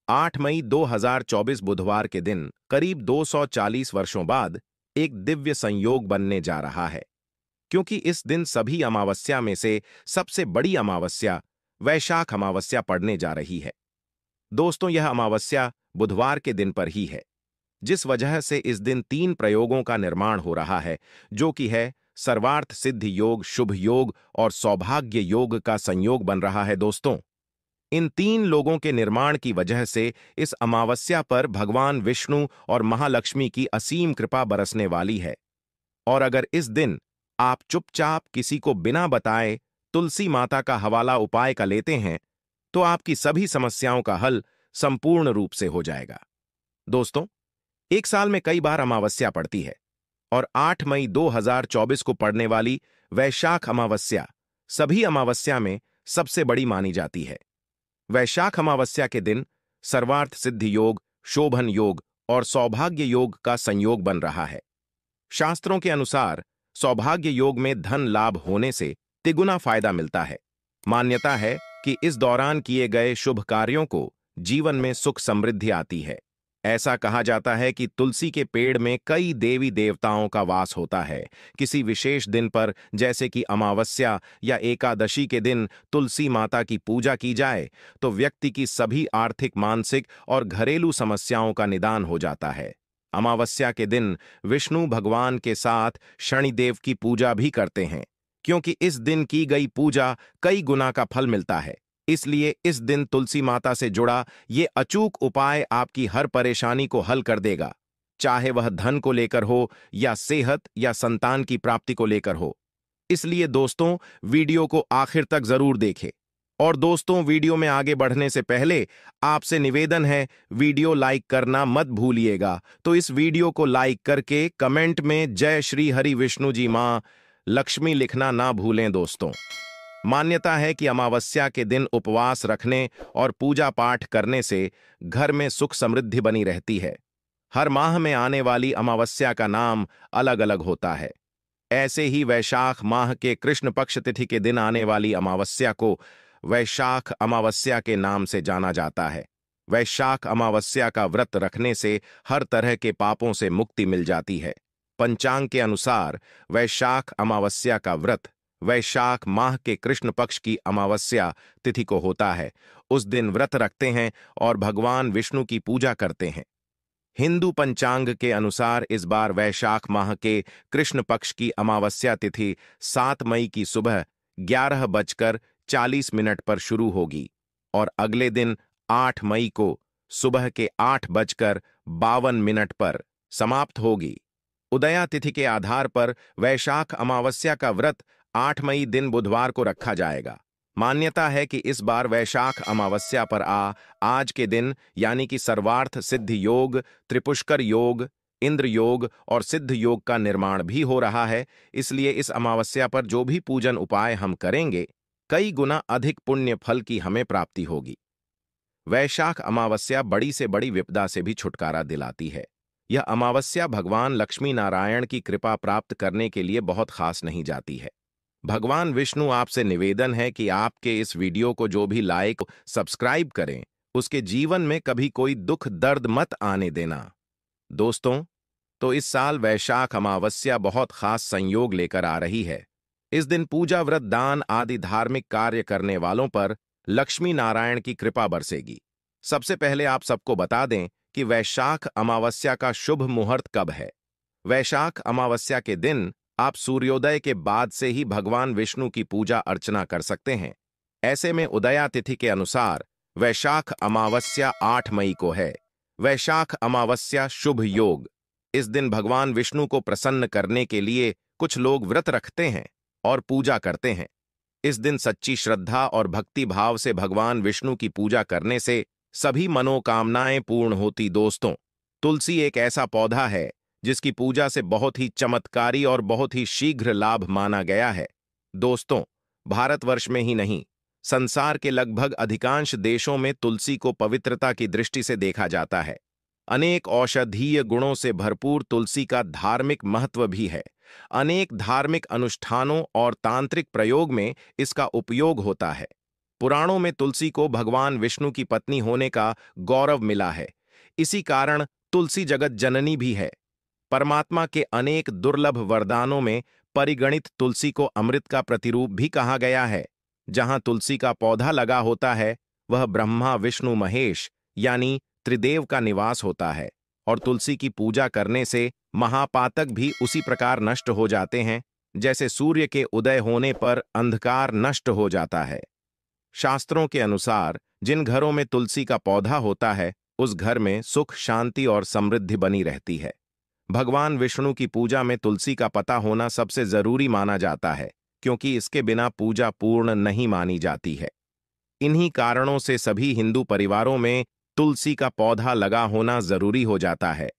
8 मई 2024 बुधवार के दिन करीब 240 वर्षों बाद एक दिव्य संयोग बनने जा रहा है, क्योंकि इस दिन सभी अमावस्या में से सबसे बड़ी अमावस्या वैशाख अमावस्या पड़ने जा रही है। दोस्तों, यह अमावस्या बुधवार के दिन पर ही है, जिस वजह से इस दिन 3 प्रयोगों का निर्माण हो रहा है, जो कि है सर्वार्थ सिद्धि योग, शुभ योग और सौभाग्य योग का संयोग बन रहा है। दोस्तों, इन 3 लोगों के निर्माण की वजह से इस अमावस्या पर भगवान विष्णु और महालक्ष्मी की असीम कृपा बरसने वाली है। और अगर इस दिन आप चुपचाप किसी को बिना बताए तुलसी माता का हवाला उपाय का लेते हैं, तो आपकी सभी समस्याओं का हल संपूर्ण रूप से हो जाएगा। दोस्तों, एक साल में कई बार अमावस्या पड़ती है और 8 मई 2024 को पड़ने वाली वैशाख अमावस्या सभी अमावस्या में सबसे बड़ी मानी जाती है। वैशाख अमावस्या के दिन सर्वार्थ सिद्धि योग, शोभन योग और सौभाग्य योग का संयोग बन रहा है। शास्त्रों के अनुसार सौभाग्य योग में धन लाभ होने से तिगुना फायदा मिलता है। मान्यता है कि इस दौरान किए गए शुभ कार्यों को जीवन में सुख समृद्धि आती है। ऐसा कहा जाता है कि तुलसी के पेड़ में कई देवी देवताओं का वास होता है। किसी विशेष दिन पर, जैसे कि अमावस्या या एकादशी के दिन तुलसी माता की पूजा की जाए, तो व्यक्ति की सभी आर्थिक, मानसिक और घरेलू समस्याओं का निदान हो जाता है। अमावस्या के दिन विष्णु भगवान के साथ शनिदेव की पूजा भी करते हैं, क्योंकि इस दिन की गई पूजा कई गुना का फल मिलता है। इसलिए इस दिन तुलसी माता से जुड़ा ये अचूक उपाय आपकी हर परेशानी को हल कर देगा, चाहे वह धन को लेकर हो या सेहत या संतान की प्राप्ति को लेकर हो। इसलिए दोस्तों, वीडियो को आखिर तक जरूर देखें। और दोस्तों, वीडियो में आगे बढ़ने से पहले आपसे निवेदन है, वीडियो लाइक करना मत भूलिएगा। तो इस वीडियो को लाइक करके कमेंट में जय श्री हरि विष्णु जी मां लक्ष्मी लिखना ना भूलें। दोस्तों, मान्यता है कि अमावस्या के दिन उपवास रखने और पूजा पाठ करने से घर में सुख समृद्धि बनी रहती है। हर माह में आने वाली अमावस्या का नाम अलग अलग होता है। ऐसे ही वैशाख माह के कृष्ण पक्ष तिथि के दिन आने वाली अमावस्या को वैशाख अमावस्या के नाम से जाना जाता है। वैशाख अमावस्या का व्रत रखने से हर तरह के पापों से मुक्ति मिल जाती है। पंचांग के अनुसार वैशाख अमावस्या का व्रत वैशाख माह के कृष्ण पक्ष की अमावस्या तिथि को होता है। उस दिन व्रत रखते हैं और भगवान विष्णु की पूजा करते हैं। हिंदू पंचांग के अनुसार इस बार वैशाख माह के कृष्ण पक्ष की अमावस्या तिथि 7 मई की सुबह 11:40 पर शुरू होगी और अगले दिन 8 मई को सुबह के 8:52 पर समाप्त होगी। उदया तिथि के आधार पर वैशाख अमावस्या का व्रत 8 मई दिन बुधवार को रखा जाएगा। मान्यता है कि इस बार वैशाख अमावस्या पर आज के दिन यानी कि सर्वार्थ सिद्धि योग, त्रिपुष्कर योग, इंद्र योग और सिद्ध योग का निर्माण भी हो रहा है। इसलिए इस अमावस्या पर जो भी पूजन उपाय हम करेंगे, कई गुना अधिक पुण्य फल की हमें प्राप्ति होगी। वैशाख अमावस्या बड़ी से बड़ी विपदा से भी छुटकारा दिलाती है। यह अमावस्या भगवान लक्ष्मी नारायण की कृपा प्राप्त करने के लिए बहुत खास नहीं जाती है। भगवान विष्णु आपसे निवेदन है कि आपके इस वीडियो को जो भी लाइक, सब्सक्राइब करें, उसके जीवन में कभी कोई दुख दर्द मत आने देना। दोस्तों, तो इस साल वैशाख अमावस्या बहुत खास संयोग लेकर आ रही है। इस दिन पूजा, व्रत, दान आदि धार्मिक कार्य करने वालों पर लक्ष्मी नारायण की कृपा बरसेगी। सबसे पहले आप सबको बता दें कि वैशाख अमावस्या का शुभ मुहूर्त कब है। वैशाख अमावस्या के दिन आप सूर्योदय के बाद से ही भगवान विष्णु की पूजा अर्चना कर सकते हैं। ऐसे में उदया तिथि के अनुसार वैशाख अमावस्या 8 मई को है। वैशाख अमावस्या शुभ योग। इस दिन भगवान विष्णु को प्रसन्न करने के लिए कुछ लोग व्रत रखते हैं और पूजा करते हैं। इस दिन सच्ची श्रद्धा और भक्ति भाव से भगवान विष्णु की पूजा करने से सभी मनोकामनाएं पूर्ण होती। दोस्तों, तुलसी एक ऐसा पौधा है जिसकी पूजा से बहुत ही चमत्कारी और बहुत ही शीघ्र लाभ माना गया है। दोस्तों, भारतवर्ष में ही नहीं, संसार के लगभग अधिकांश देशों में तुलसी को पवित्रता की दृष्टि से देखा जाता है। अनेक औषधीय गुणों से भरपूर तुलसी का धार्मिक महत्व भी है। अनेक धार्मिक अनुष्ठानों और तांत्रिक प्रयोग में इसका उपयोग होता है। पुराणों में तुलसी को भगवान विष्णु की पत्नी होने का गौरव मिला है। इसी कारण तुलसी जगत जननी भी है। परमात्मा के अनेक दुर्लभ वरदानों में परिगणित तुलसी को अमृत का प्रतिरूप भी कहा गया है। जहां तुलसी का पौधा लगा होता है, वह ब्रह्मा विष्णु महेश यानी त्रिदेव का निवास होता है। और तुलसी की पूजा करने से महापातक भी उसी प्रकार नष्ट हो जाते हैं, जैसे सूर्य के उदय होने पर अंधकार नष्ट हो जाता है। शास्त्रों के अनुसार जिन घरों में तुलसी का पौधा होता है, उस घर में सुख, शांति और समृद्धि बनी रहती है। भगवान विष्णु की पूजा में तुलसी का पता होना सबसे जरूरी माना जाता है, क्योंकि इसके बिना पूजा पूर्ण नहीं मानी जाती है। इन्हीं कारणों से सभी हिंदू परिवारों में तुलसी का पौधा लगा होना जरूरी हो जाता है।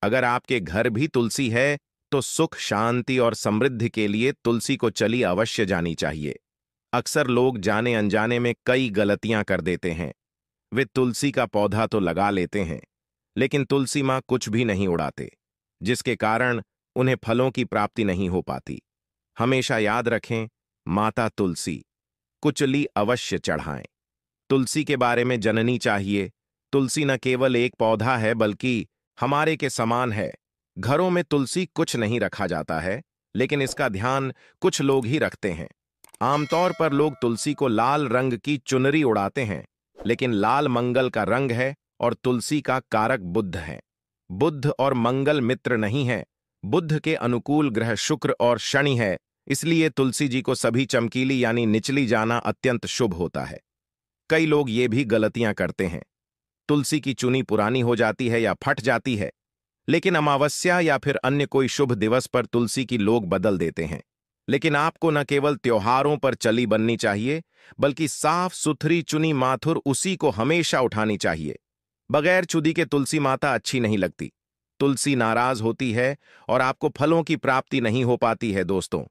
अगर आपके घर भी तुलसी है, तो सुख, शांति और समृद्धि के लिए तुलसी को चली अवश्य जानी चाहिए। अक्सर लोग जाने अनजाने में कई गलतियां कर देते हैं। वे तुलसी का पौधा तो लगा लेते हैं, लेकिन तुलसी मां कुछ भी नहीं उड़ाते, जिसके कारण उन्हें फलों की प्राप्ति नहीं हो पाती। हमेशा याद रखें, माता तुलसी कुचली अवश्य चढ़ाएं। तुलसी के बारे में जननी चाहिए। तुलसी न केवल एक पौधा है, बल्कि हमारे के समान है। घरों में तुलसी कुछ नहीं रखा जाता है, लेकिन इसका ध्यान कुछ लोग ही रखते हैं। आमतौर पर लोग तुलसी को लाल रंग की चुनरी उड़ाते हैं, लेकिन लाल मंगल का रंग है और तुलसी का कारक बुध है। बुध और मंगल मित्र नहीं है। बुध के अनुकूल ग्रह शुक्र और शनि है। इसलिए तुलसी जी को सभी चमकीली यानी निचली जाना अत्यंत शुभ होता है। कई लोग ये भी गलतियां करते हैं। तुलसी की चुनी पुरानी हो जाती है या फट जाती है, लेकिन अमावस्या या फिर अन्य कोई शुभ दिवस पर तुलसी की लोग बदल देते हैं। लेकिन आपको न केवल त्योहारों पर चली बननी चाहिए, बल्कि साफ सुथरी चुनी माथुर उसी को हमेशा उठानी चाहिए। बगैर चुदी के तुलसी माता अच्छी नहीं लगती। तुलसी नाराज होती है और आपको फलों की प्राप्ति नहीं हो पाती है। दोस्तों,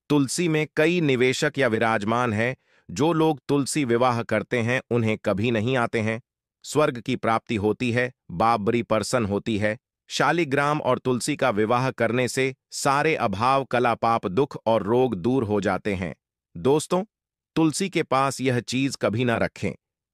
तुलसी में कई निवेशक या विराजमान हैं। जो लोग तुलसी विवाह करते हैं, उन्हें कभी नहीं आते हैं। स्वर्ग की प्राप्ति होती है, बाबरी प्रसन्न होती है। शालिग्राम और तुलसी का विवाह करने से सारे अभाव, कला, पाप, दुख और रोग दूर हो जाते हैं। दोस्तों, तुलसी के पास यह चीज कभी ना रखें।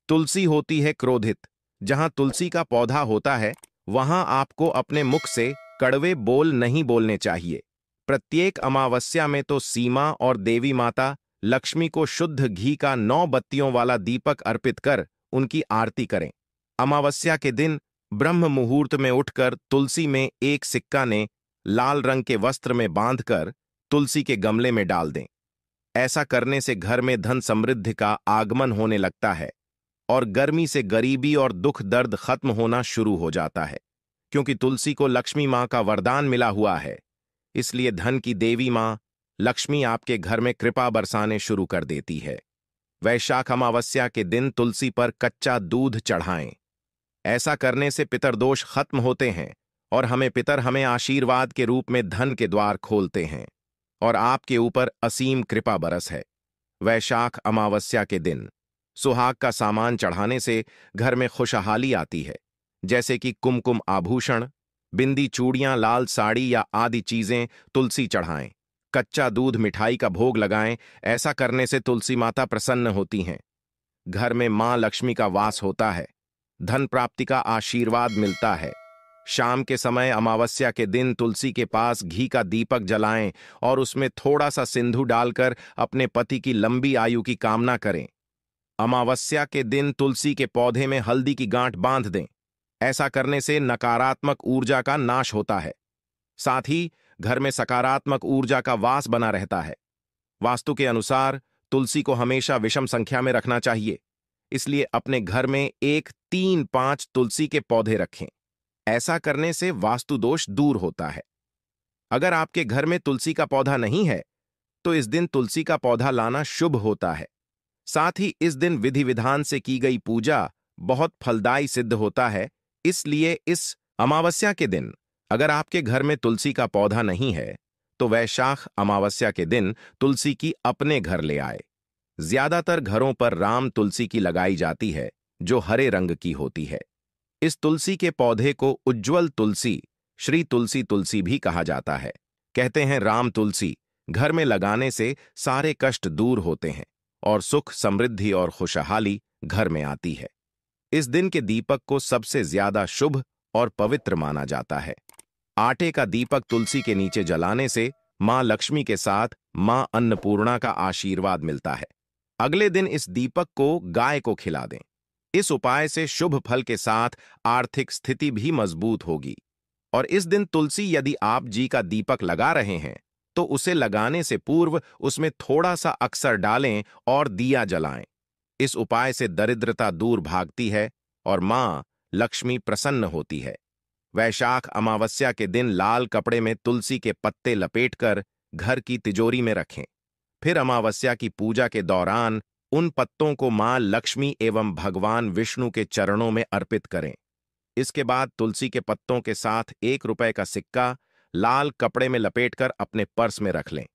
तुलसी होती है क्रोधित। जहां तुलसी का पौधा होता है, वहां आपको अपने मुख से कड़वे बोल नहीं बोलने चाहिए। प्रत्येक अमावस्या में तो सीमा और देवी माता लक्ष्मी को शुद्ध घी का 9 बत्तियों वाला दीपक अर्पित कर उनकी आरती करें। अमावस्या के दिन ब्रह्म मुहूर्त में उठकर तुलसी में एक सिक्का ने लाल रंग के वस्त्र में बांधकर तुलसी के गमले में डाल दें। ऐसा करने से घर में धन समृद्धि का आगमन होने लगता है और गर्मी से गरीबी और दुख दर्द खत्म होना शुरू हो जाता है। क्योंकि तुलसी को लक्ष्मी मां का वरदान मिला हुआ है, इसलिए धन की देवी मां लक्ष्मी आपके घर में कृपा बरसाने शुरू कर देती है। वैशाख अमावस्या के दिन तुलसी पर कच्चा दूध चढ़ाएं। ऐसा करने से पितरदोष खत्म होते हैं और पितर हमें आशीर्वाद के रूप में धन के द्वार खोलते हैं और आपके ऊपर असीम कृपा बरस है। वैशाख अमावस्या के दिन सुहाग का सामान चढ़ाने से घर में खुशहाली आती है, जैसे कि कुमकुम आभूषण, बिंदी, चूड़ियां, लाल साड़ी या आदि चीजें तुलसी चढ़ाएं। कच्चा दूध, मिठाई का भोग लगाएं। ऐसा करने से तुलसी माता प्रसन्न होती हैं। घर में मां लक्ष्मी का वास होता है। धन प्राप्ति का आशीर्वाद मिलता है। शाम के समय अमावस्या के दिन तुलसी के पास घी का दीपक जलाएं और उसमें थोड़ा सा सिंधु डालकर अपने पति की लंबी आयु की कामना करें। अमावस्या के दिन तुलसी के पौधे में हल्दी की गांठ बांध दें। ऐसा करने से नकारात्मक ऊर्जा का नाश होता है। साथ ही घर में सकारात्मक ऊर्जा का वास बना रहता है। वास्तु के अनुसार तुलसी को हमेशा विषम संख्या में रखना चाहिए, इसलिए अपने घर में 1, 3, 5 तुलसी के पौधे रखें। ऐसा करने से वास्तु दोष दूर होता है। अगर आपके घर में तुलसी का पौधा नहीं है, तो इस दिन तुलसी का पौधा लाना शुभ होता है। साथ ही इस दिन विधि विधान से की गई पूजा बहुत फलदायी सिद्ध होता है। इसलिए इस अमावस्या के दिन अगर आपके घर में तुलसी का पौधा नहीं है, तो वैशाख अमावस्या के दिन तुलसी की अपने घर ले आए। ज्यादातर घरों पर राम तुलसी की लगाई जाती है, जो हरे रंग की होती है। इस तुलसी के पौधे को उज्ज्वल तुलसी, श्री तुलसी तुलसी भी कहा जाता है। कहते हैं राम तुलसी घर में लगाने से सारे कष्ट दूर होते हैं और सुख, समृद्धि और खुशहाली घर में आती है। इस दिन के दीपक को सबसे ज्यादा शुभ और पवित्र माना जाता है। आटे का दीपक तुलसी के नीचे जलाने से मां लक्ष्मी के साथ मां अन्नपूर्णा का आशीर्वाद मिलता है। अगले दिन इस दीपक को गाय को खिला दें। इस उपाय से शुभ फल के साथ आर्थिक स्थिति भी मजबूत होगी। और इस दिन तुलसी यदि आप जी का दीपक लगा रहे हैं तो उसे लगाने से पूर्व उसमें थोड़ा सा अक्सर डालें और दिया जलाएं। इस उपाय से दरिद्रता दूर भागती है और मां लक्ष्मी प्रसन्न होती है। वैशाख अमावस्या के दिन लाल कपड़े में तुलसी के पत्ते लपेटकर घर की तिजोरी में रखें। फिर अमावस्या की पूजा के दौरान उन पत्तों को मां लक्ष्मी एवं भगवान विष्णु के चरणों में अर्पित करें। इसके बाद तुलसी के पत्तों के साथ 1 रुपए का सिक्का लाल कपड़े में लपेटकर अपने पर्स में रख लें।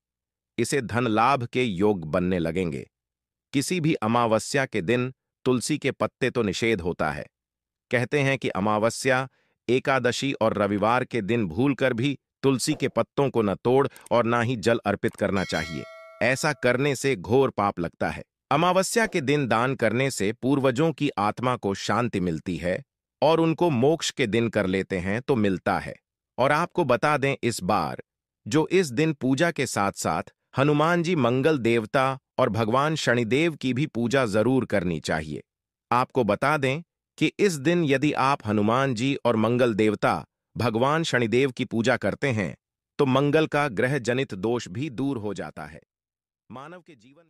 इसे धन लाभ के योग बनने लगेंगे। किसी भी अमावस्या के दिन तुलसी के पत्ते तो निषेध होता है। कहते हैं कि अमावस्या, एकादशी और रविवार के दिन भूलकर भी तुलसी के पत्तों को न तोड़ और ना ही जल अर्पित करना चाहिए। ऐसा करने से घोर पाप लगता है। अमावस्या के दिन दान करने से पूर्वजों की आत्मा को शांति मिलती है और उनको मोक्ष के दिन कर लेते हैं तो मिलता है। और आपको बता दें इस बार जो इस दिन पूजा के साथ साथ हनुमान जी, मंगल देवता और भगवान शनिदेव की भी पूजा जरूर करनी चाहिए। आपको बता दें कि इस दिन यदि आप हनुमान जी और मंगल देवता भगवान शनिदेव की पूजा करते हैं तो मंगल का ग्रह जनित दोष भी दूर हो जाता है। मानव के जीवन